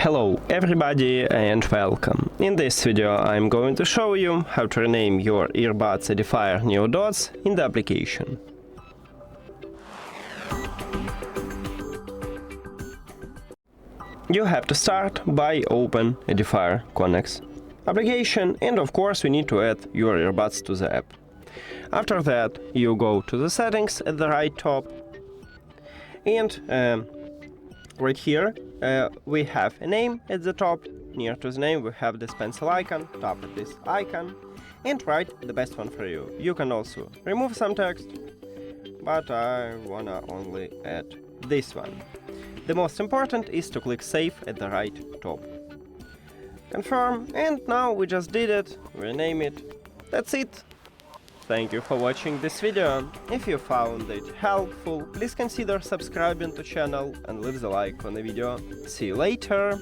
Hello everybody and welcome. In this video I'm going to show you how to rename your earbuds EDIFIER NeoDots in the application. You have to start by open EDIFIER Connect application, and of course we need to add your earbuds to the app. After that you go to the settings at the right top, and right here we have a name at the top. Near to the name we have this pencil icon. Tap at this icon and write the best one for you. You can also remove some text, but I wanna only add this one. The most important is to click Save at the right top. Confirm, and now we just did it, rename it. That's it. Thank you for watching this video. If you found it helpful, please consider subscribing to channel and leave the like on the video. See you later!